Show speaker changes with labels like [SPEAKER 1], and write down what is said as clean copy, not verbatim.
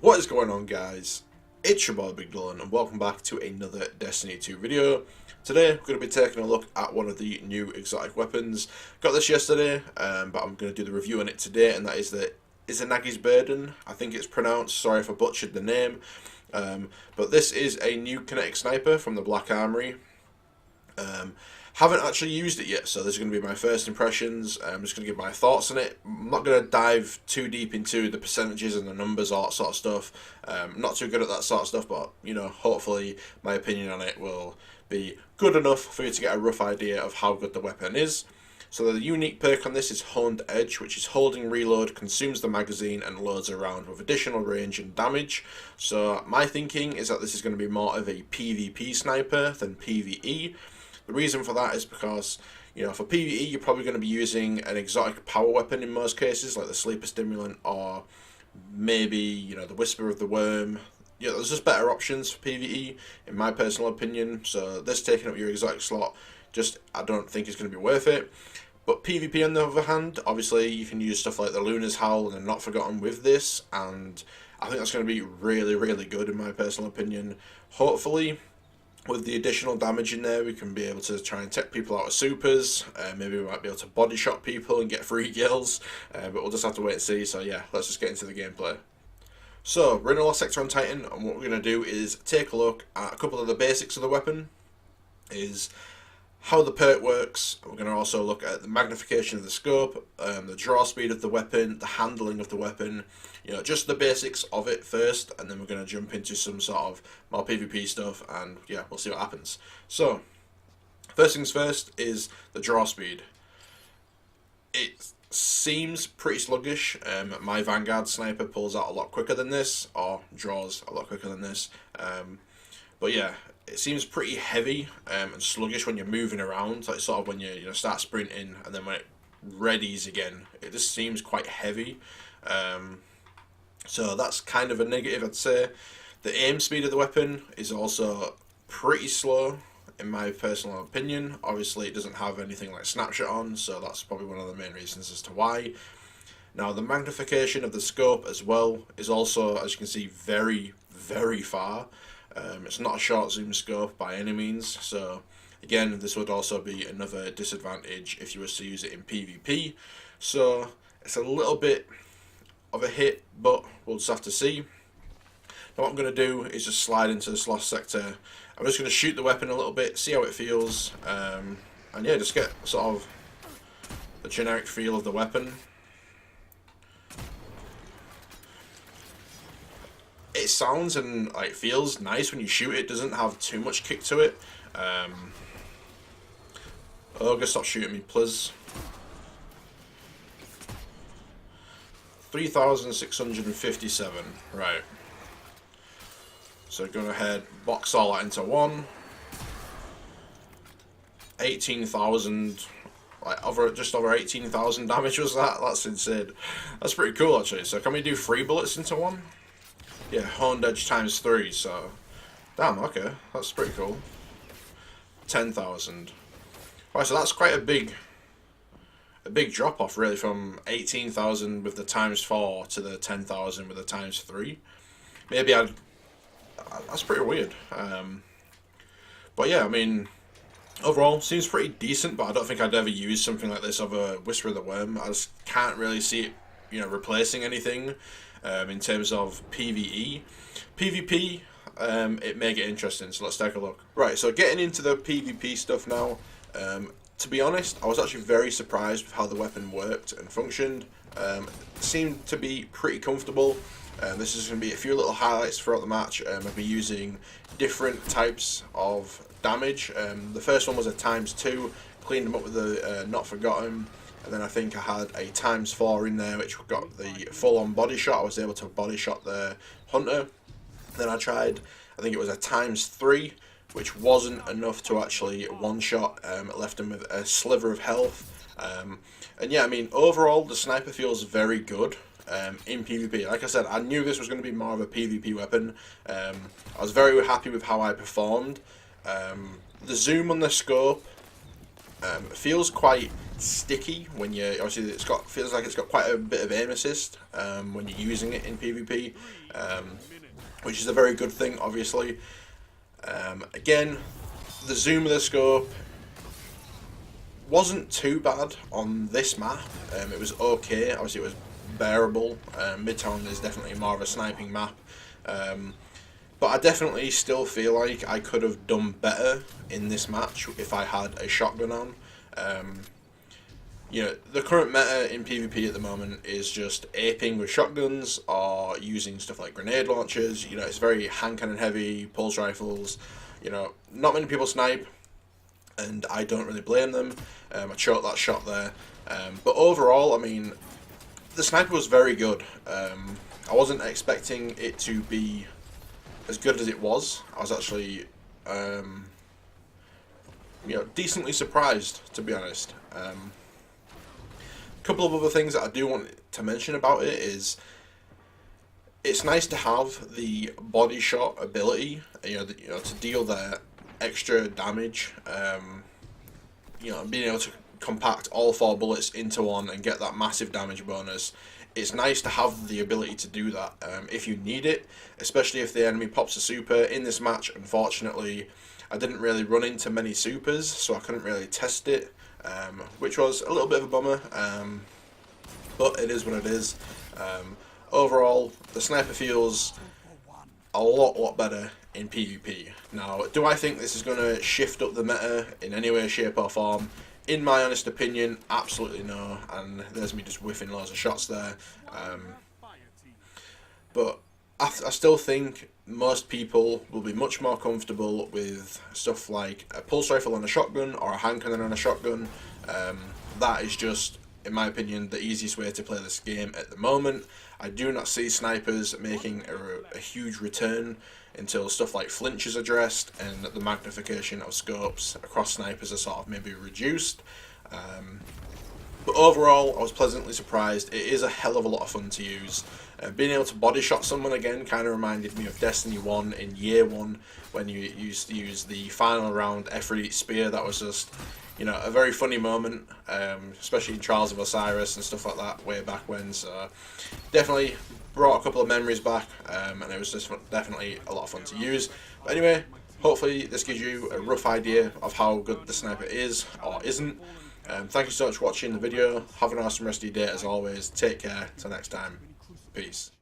[SPEAKER 1] What is going on, guys? It's your boy Big Dyllan and welcome back to another Destiny 2 video. Today we're going to be taking a look at one of the new exotic weapons. Got this yesterday, but I'm going to do the review on it today, and that is the Izanagi's Burden. I think it's pronounced, sorry if I butchered the name. But this is a new kinetic sniper from the Black Armory. Haven't actually used it yet, so this is going to be my first impressions. I'm just going to give my thoughts on it. I'm not going to dive too deep into the percentages and the numbers, all that sort of stuff. Not too good at that sort of stuff, but you know, hopefully my opinion on it will be good enough for you to get a rough idea of how good the weapon is. So the unique perk on this is Honed Edge, which is holding reload, consumes the magazine and loads around with additional range and damage. So my thinking is that this is going to be more of a PvP sniper than PvE. The reason for that is because, you know, for PvE you're probably going to be using an exotic power weapon in most cases, like the Sleeper Stimulant or maybe, you know, the Whisper of the Worm. Yeah, there's just better options for PvE, in my personal opinion. So this taking up your exotic slot, just I don't think is going to be worth it. But PvP on the other hand, obviously you can use stuff like the Luna's Howl and the Not Forgotten with this, and I think that's going to be really, really good in my personal opinion. Hopefully, with the additional damage in there, we can be able to try and take people out of supers. Maybe we might be able to body shot people and get free kills, but we'll just have to wait and see. So yeah, let's just get into the gameplay. So we're in a lost sector on Titan, and what we're going to do is take a look at a couple of the basics of the weapon, is how the perk works. We're going to also look at the magnification of the scope, the draw speed of the weapon, the handling of the weapon, you know, just the basics of it first, and then we're going to jump into some sort of more PvP stuff, and yeah, we'll see what happens. So, first things first is the draw speed. It seems pretty sluggish. My Vanguard sniper pulls out a lot quicker than this, or draws a lot quicker than this. But yeah, it seems pretty heavy and sluggish when you're moving around, like sort of when you start sprinting, and then when it readies again, it just seems quite heavy. So that's kind of a negative, I'd say. The aim speed of the weapon is also pretty slow, in my personal opinion. Obviously, it doesn't have anything like snapshot on, so that's probably one of the main reasons as to why. Now, the magnification of the scope as well is also, as you can see, very, very far. It's not a short zoom scope by any means, so again, this would also be another disadvantage if you were to use it in PvP. So it's a little bit of a hit, but we'll just have to see. Now what I'm going to do is just slide into this lost sector. I'm just going to shoot the weapon a little bit, see how it feels, and yeah, just get sort of the generic feel of the weapon. It sounds and like feels nice when you shoot it. It doesn't have too much kick to it. Ogre, stop shooting me, please. 3,657. Right. So go ahead, box all that into one. 18,000. Like just over 18,000 damage was that. That's insane. That's pretty cool actually. So can we do 3 bullets into one? Yeah, Honed Edge times 3, so damn, okay, that's pretty cool. 10,000. Right, so that's quite a big drop off really, from 18,000 with the times 4 to the 10,000 with the times 3. Maybe that's pretty weird. But yeah, I mean, overall seems pretty decent, but I don't think I'd ever use something like this over Whisper of the Worm. I just can't really see it, you know, replacing anything. In terms of PvE. PvP, it may get interesting, so let's take a look. Right, so getting into the PvP stuff now, to be honest, I was actually very surprised with how the weapon worked and functioned. It seemed to be pretty comfortable. This is going to be a few little highlights throughout the match. I'll be using different types of damage. The first one was a ×2, cleaned them up with the Not Forgotten. And then I think I had a ×4 in there, which got the full-on body shot. I was able to body shot the hunter. Then I tried, I think it was a ×3, which wasn't enough to actually one-shot. It left him with a sliver of health. And yeah, I mean, overall, the sniper feels very good in PvP. Like I said, I knew this was going to be more of a PvP weapon. I was very happy with how I performed. The zoom on the scope Feels quite sticky when you obviously feels like it's got quite a bit of aim assist when you're using it in PvP, which is a very good thing, obviously. Again, the zoom of the scope wasn't too bad on this map. It was okay. Obviously, it was bearable. Midtown is definitely more of a sniping map. But I definitely still feel like I could have done better in this match if I had a shotgun on. You know, the current meta in PvP at the moment is just aping with shotguns or using stuff like grenade launchers. You know, it's very hand cannon heavy, pulse rifles. You know, not many people snipe, and I don't really blame them. I choked that shot there. But overall, I mean, the sniper was very good. I wasn't expecting it to be as good as it was. I was actually, you know, decently surprised, to be honest. A couple of other things that I do want to mention about it is it's nice to have the body shot ability, you know, to deal that extra damage. You know, being able to compact all 4 bullets into one and get that massive damage bonus. It's nice to have the ability to do that if you need it, especially if the enemy pops a super. In this match, unfortunately, I didn't really run into many supers, so I couldn't really test it, which was a little bit of a bummer, but it is what it is. Overall, the sniper feels a lot better in PvP. Now, do I think this is going to shift up the meta in any way, shape or form? In my honest opinion, absolutely no, and there's me just whiffing loads of shots there. But I still think most people will be much more comfortable with stuff like a pulse rifle and a shotgun or a hand cannon and a shotgun. That is just, in my opinion, the easiest way to play this game at the moment. I do not see snipers making a huge return until stuff like flinch is addressed and the magnification of scopes across snipers are sort of maybe reduced. But overall, I was pleasantly surprised. It is a hell of a lot of fun to use. Being able to body shot someone again kind of reminded me of Destiny 1 in Year 1 when you used to use the final round Efreet spear. That was just, you know, a very funny moment, especially in Trials of Osiris and stuff like that way back when. So definitely brought a couple of memories back, and it was just definitely a lot of fun to use. But anyway, hopefully this gives you a rough idea of how good the sniper is or isn't. Thank you so much for watching the video. Have an awesome rest of your day as always. Take care. Till next time. Peace.